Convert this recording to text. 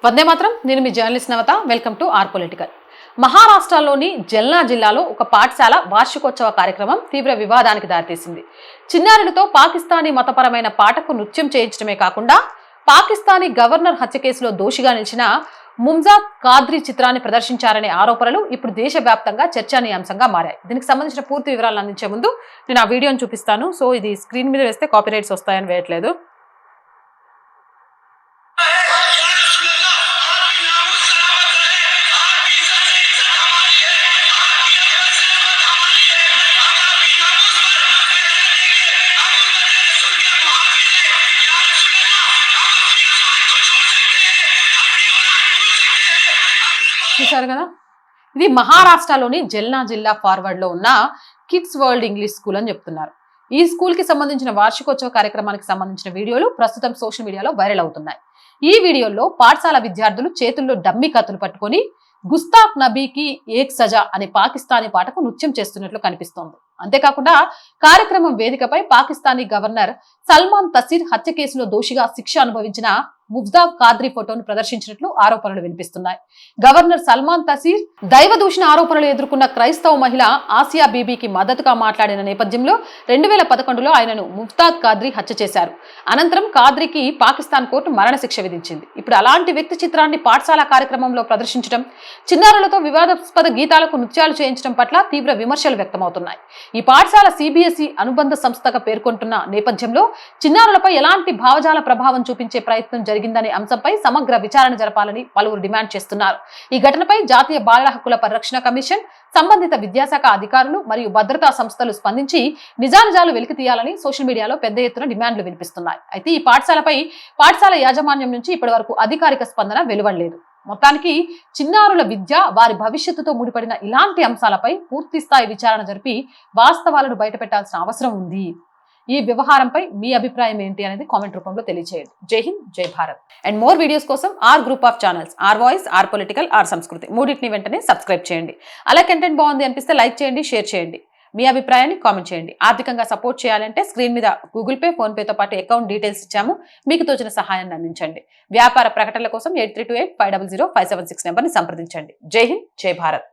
వందే మాత్రం. నేను మీ journalist Navata. Welcome to our political. మహారాష్ట్రలోని జల్నా జిల్లాలో ఒక పాఠశాల వార్షికోత్సవ కార్యక్రమం తీవ్ర వివాదానికి దారితీసింది. చిన్నారులతో పాకిస్తానీ మతపరమైన పాటకు నృత్యం చేయించడమే కాకుండా పాకిస్తానీ గవర్నర్ హత్య కేసులో దోషిగా నిలిచిన ముంజాద్ కాద్రీ చిత్రాన్ని ప్రదర్శించారనే ఆరోపణలు ఇప్పుడు దేశవ్యాప్తంగా చర్చనీయాంశంగా మారాయి. దీనికి సంబంధించిన పూర్తి వివరాలు అందించే ముందు నేను ఆ వీడియోని చూపిస్తాను. సో ఇది స్క్రీన్ మీద వేస్తే కాపీరైట్స్ వస్తాయని వేయట్లేదు. చూశారు కదా, ఇది మహారాష్ట్రలోని జల్నా జిల్లా ఫార్వర్డ్ లో ఉన్న కిడ్స్ వరల్డ్ ఇంగ్లీష్ స్కూల్ అని చెప్తున్నారు. ఈ స్కూల్ కి సంబంధించిన వార్షికోత్సవ కార్యక్రమానికి సంబంధించిన వీడియోలు ప్రస్తుతం సోషల్ మీడియాలో వైరల్ అవుతున్నాయి. ఈ వీడియోలో పాఠశాల విద్యార్థులు చేతుల్లో డమ్మీ కత్తులు పట్టుకొని గుస్తాక్ నబీకి ఏక్ సజా అనే పాకిస్తానీ పాటకు నృత్యం చేస్తున్నట్లు కనిపిస్తోంది. అంతేకాకుండా కార్యక్రమం వేదికపై పాకిస్తానీ గవర్నర్ సల్మాన్ తసీర్ హత్య కేసులో దోషిగా శిక్ష అనుభవించిన ముజ్దాబ్ కాద్రీ ఫోటోను ప్రదర్శించినట్లు ఆరోపణలు వినిపిస్తున్నాయి. గవర్నర్ సల్మాన్ తసీర్ దైవ దూషణ ఆరోపణలు ఎదుర్కొన్న క్రైస్తవ మహిళ ఆసియా బీబీకి మద్దతుగా మాట్లాడిన నేపథ్యంలో 2011లో ఆయనను ముజ్దాబ్ కాద్రీ హత్య చేశారు. అనంతరం కాద్రీకి పాకిస్తాన్ కోర్టు మరణశిక్ష విధించింది. ఇప్పుడు అలాంటి వ్యక్తి చిత్రాన్ని పాఠశాల కార్యక్రమంలో ప్రదర్శించడం, చిన్నారులతో వివాదాస్పద గీతాలకు నృత్యాలు చేయించడం పట్ల తీవ్ర విమర్శలు వ్యక్తమవుతున్నాయి. ఈ పాఠశాల సిబిఎస్ఈ అనుబంధ సంస్థగా పేర్కొంటున్న నేపథ్యంలో చిన్నారులపై ఎలాంటి భావజాల ప్రభావం చూపించే ప్రయత్నం జరిగిందనే అంశంపై సమగ్ర విచారణ జరపాలని పలువురు డిమాండ్ చేస్తున్నారు. ఈ ఘటనపై జాతీయ బాలల హక్కుల పరిరక్షణ కమిషన్, సంబంధిత విద్యాశాఖ అధికారులు మరియు భద్రతా సంస్థలు స్పందించి నిజానిజాలు వెలికి తీయాలని సోషల్ మీడియాలో పెద్ద ఎత్తున డిమాండ్లు వినిపిస్తున్నాయి. అయితే ఈ పాఠశాల యాజమాన్యం నుంచి ఇప్పటి వరకు అధికారిక స్పందన వెలువడలేదు. మొత్తానికి చిన్నారుల విద్య, వారి భవిష్యత్తుతో ముడిపడిన ఇలాంటి అంశాలపై పూర్తి స్థాయి విచారణ జరిపి వాస్తవాలను బయటపెట్టాల్సిన అవసరం ఉంది. ఈ వ్యవహారంపై మీ అభిప్రాయం ఏంటి అనేది కామెంట్ రూపంలో తెలియజేయండి. జై హింద్, జై భారత్. అండ్ మోర్ వీడియోస్ కోసం our group of channels, our voice, our political, our సంస్కృతి మూడింటిని వెంటనే సబ్స్క్రైబ్ చేయండి. అలా కంటెంట్ బాగుంది అనిపిస్తే లైక్ చేయండి, షేర్ చేయండి. మీ అభిప్రాయాన్ని కామెంట్ చేయండి. ఆర్థికంగా సపోర్ట్ చేయాలంటే స్క్రీన్ మీద గూగుల్ పే, ఫోన్ పేతో పాటు అకౌంట్ డీటెయిల్స్ ఇచ్చాము. మీకు తోచిన సహాయాన్ని అందించండి. వ్యాపార ప్రకటనల కోసం 8328500576 నెంబర్ని సంప్రదించండి. జై హింద్, జై భారత్.